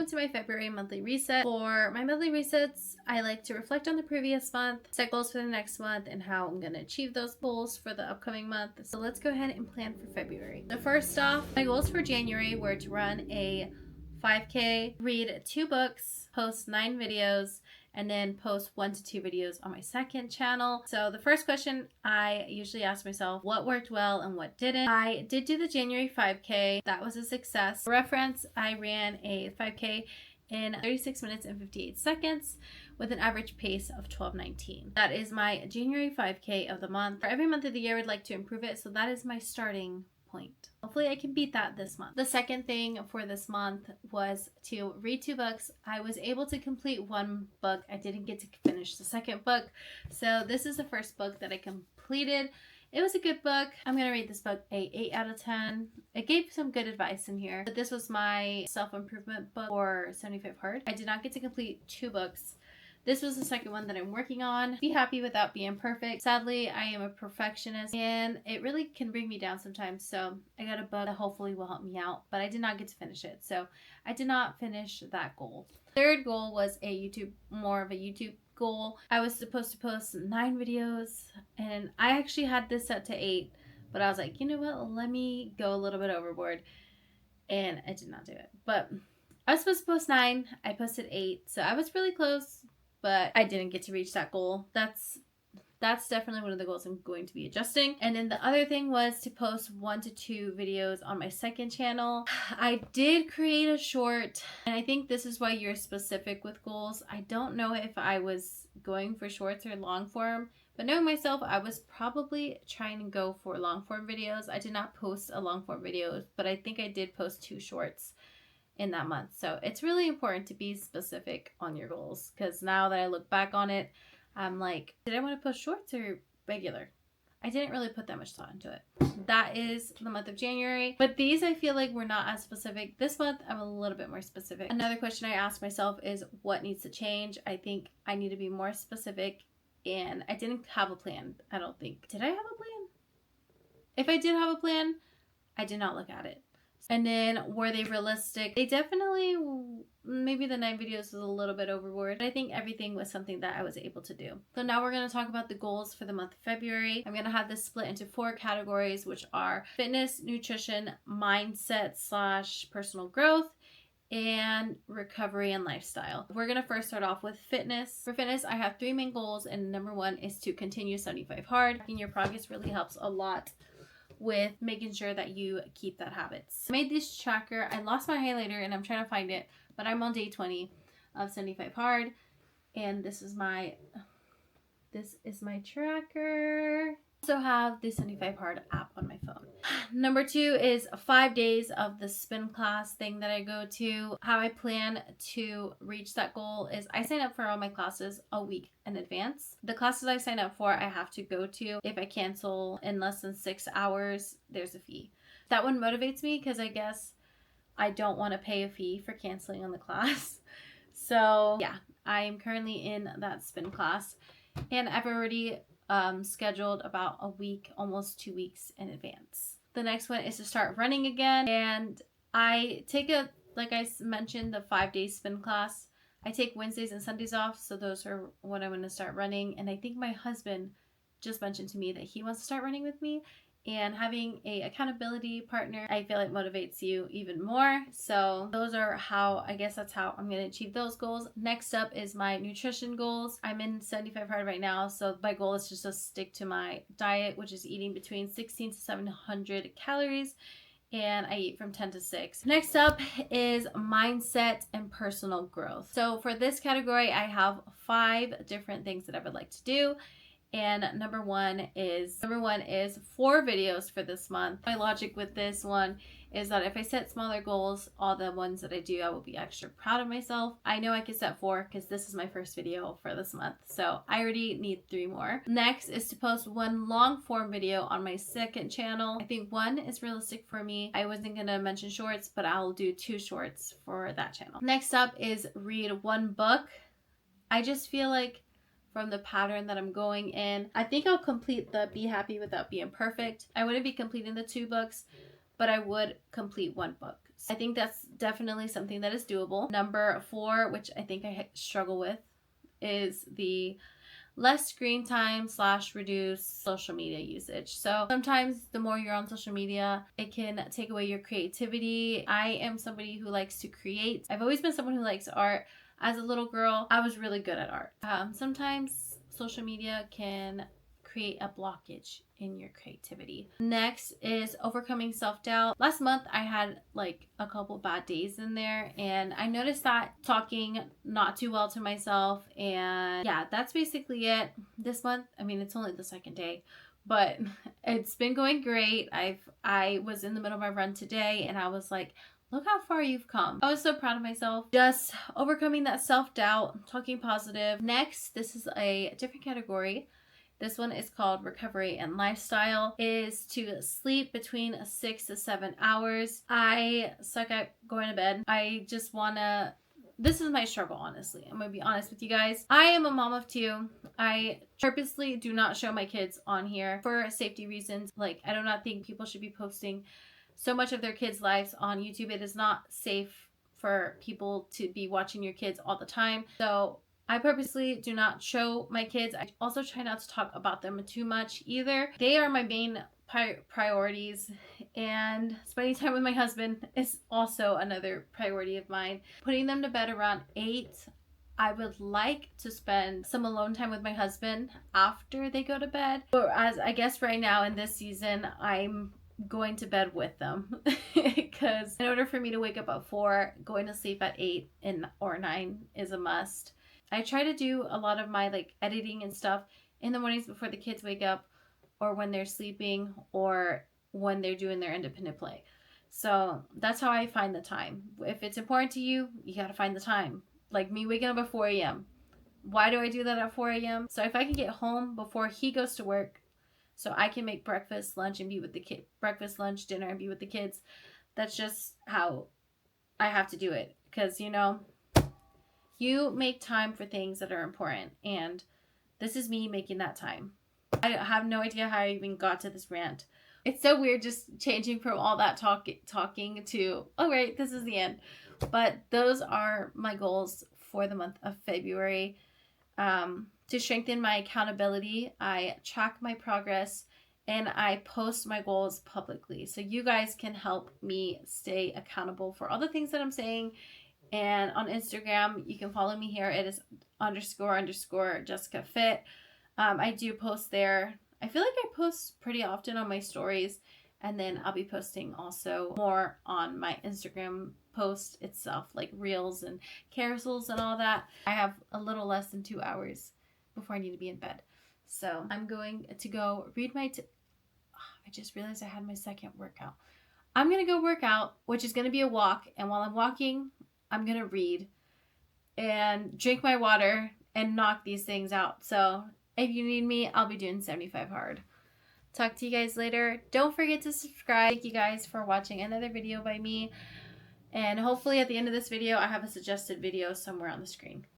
To my February monthly reset. For my monthly resets, I like to reflect on the previous month, set goals for the next month, and how I'm going to achieve those goals for the upcoming month. So let's go ahead and plan for February. So first off, my goals for January were to run a 5K, read 2 books, post 9 videos, and then post 1 to 2 videos on my second channel. So the first question I usually ask myself, what worked well and what didn't? I did do the January 5K. That was a success. For reference, I ran a 5K in 36 minutes and 58 seconds with an average pace of 12:19. That is my January 5K of the month. For every month of the year, I'd like to improve it, so that is my starting point. Hopefully I can beat that this month. The second thing for this month was to read 2 books. I was able to complete 1 book. I didn't get to finish the second book. So this is the first book that I completed. It was a good book. I'm going to rate this book a 8 out of 10. It gave some good advice in here. But this was my self-improvement book for 75 Hard. I did not get to complete 2 books. This was the second one that I'm working on. Be happy without being perfect. Sadly, I am a perfectionist and it really can bring me down sometimes. So I got a book that hopefully will help me out, but I did not get to finish it. So I did not finish that goal. Third goal was more of a YouTube goal. I was supposed to post 9 videos and I actually had this set to 8, but I was like, you know what? Let me go a little bit overboard, and I did not do it. But I was supposed to post 9. I posted 8. So I was really close, but I didn't get to reach that goal. That's definitely one of the goals I'm going to be adjusting. And then the other thing was to post 1 to 2 videos on my second channel. I did create a short, and I think this is why you're specific with goals. I don't know if I was going for shorts or long form, but knowing myself, I was probably trying to go for long form videos. I did not post a long form video, but I think I did post 2 shorts in that month. So it's really important to be specific on your goals, because now that I look back on it, I'm like, did I want to post shorts or regular? I didn't really put that much thought into it. That is the month of January, but these I feel like were not as specific. This month I'm a little bit more specific. Another question I asked myself is what needs to change. I think I need to be more specific, and I didn't have a plan. I don't think. Did I have a plan? If I did have a plan, I did not look at it. And then, were they realistic? They definitely, maybe the 9 videos was a little bit overboard, but I think everything was something that I was able to do. So now we're going to talk about the goals for the month of February. I'm going to have this split into 4 categories, which are fitness, nutrition, mindset / personal growth, and recovery and lifestyle. We're going to first start off with fitness. For fitness, I have 3 main goals, and number 1 is to continue 75 hard. Tracking your progress really helps a lot with making sure that you keep that habit. I made this tracker. I lost my highlighter and I'm trying to find it, but I'm on day 20 of 75 hard, and this is my tracker. I also have the 75 hard app on my phone. Number 2 is 5 days of the spin class thing that I go to. How I plan to reach that goal is I sign up for all my classes a week in advance. The classes I sign up for, I have to go to. If I cancel in less than 6 hours, there's a fee. That one motivates me because I guess I don't want to pay a fee for canceling on the class. So yeah, I am currently in that spin class, and I've already scheduled about a week, almost 2 weeks in advance. The next one is to start running again, and I take like I mentioned, the 5-day spin class. I take Wednesdays and Sundays off, so those are when I'm going to start running. And I think my husband just mentioned to me that he wants to start running with me, and having a accountability partner, I feel it motivates you even more. So those are that's how I'm going to achieve those goals. Next up is my nutrition goals. I'm in 75 hard right now, so my goal is just to stick to my diet, which is eating between 16 to 700 calories, and I eat from 10 to 6. Next up is mindset and personal growth. So for this category, I have 5 different things that I would like to do. And number one is 4 videos for this month. My logic with this one is that if I set smaller goals, all the ones that I do, I will be extra proud of myself. I know I can set 4 because this is my first video for this month, so I already need 3 more. Next is to post 1 long form video on my second channel. I think 1 is realistic for me. I wasn't gonna mention shorts, but I'll do 2 shorts for that channel. Next up is read 1 book. I just feel like from the pattern that I'm going in, I think I'll complete the Be Happy Without Being Perfect. I wouldn't be completing the 2 books, but I would complete 1 book. So I think that's definitely something that is doable. Number 4, which I think I struggle with, is the less screen time / reduce social media usage. So sometimes the more you're on social media, it can take away your creativity. I am somebody who likes to create. I've always been someone who likes art. As a little girl, I was really good at art. Sometimes social media can create a blockage in your creativity. Next is overcoming self-doubt. Last month I had like a couple bad days in there, and I noticed that talking not too well to myself, and yeah, that's basically it. This month, I mean, it's only the second day, but it's been going great. I was in the middle of my run today, and I was like, look how far you've come. I was so proud of myself. Just overcoming that self-doubt, talking positive. Next, this is a different category. This one is called Recovery and Lifestyle. It is to sleep between 6 to 7 hours. I suck at going to bed. I just wanna, this is my struggle, honestly. I'm gonna be honest with you guys. I am a mom of 2. I purposely do not show my kids on here for safety reasons. Like, I do not think people should be posting so much of their kids' lives on YouTube. It is not safe for people to be watching your kids all the time. So I purposely do not show my kids. I also try not to talk about them too much either. They are my main priorities, and spending time with my husband is also another priority of mine. Putting them to bed around 8. I would like to spend some alone time with my husband after they go to bed. Whereas I guess right now in this season, I'm going to bed with them because in order for me to wake up at 4, going to sleep at 8 or 9 is a must. I try to do a lot of my like editing and stuff in the mornings before the kids wake up, or when they're sleeping, or when they're doing their independent play. So that's how I find the time. If it's important to you, you gotta find the time. Like me waking up at 4 a.m. Why do I do that at 4 a.m.? So if I can get home before he goes to work, so I can make breakfast, lunch, and be with the kid. Breakfast, lunch, dinner, and be with the kids. That's just how I have to do it. Because, you know, you make time for things that are important, and this is me making that time. I have no idea how I even got to this rant. It's so weird just changing from all that talking to, oh right, this is the end. But those are my goals for the month of February. To strengthen my accountability, I track my progress and I post my goals publicly. So you guys can help me stay accountable for all the things that I'm saying. And on Instagram, you can follow me here. It is __ Jessica Fit. I do post there. I feel like I post pretty often on my stories, and then I'll be posting also more on my Instagram post itself, like reels and carousels and all that. I have a little less than 2 hours before I need to be in bed. So I'm going to go read my I just realized I had my second workout. I'm going to go work out, which is going to be a walk. And while I'm walking, I'm going to read and drink my water and knock these things out. So if you need me, I'll be doing 75 hard. Talk to you guys later. Don't forget to subscribe. Thank you guys for watching another video by me. And hopefully at the end of this video, I have a suggested video somewhere on the screen.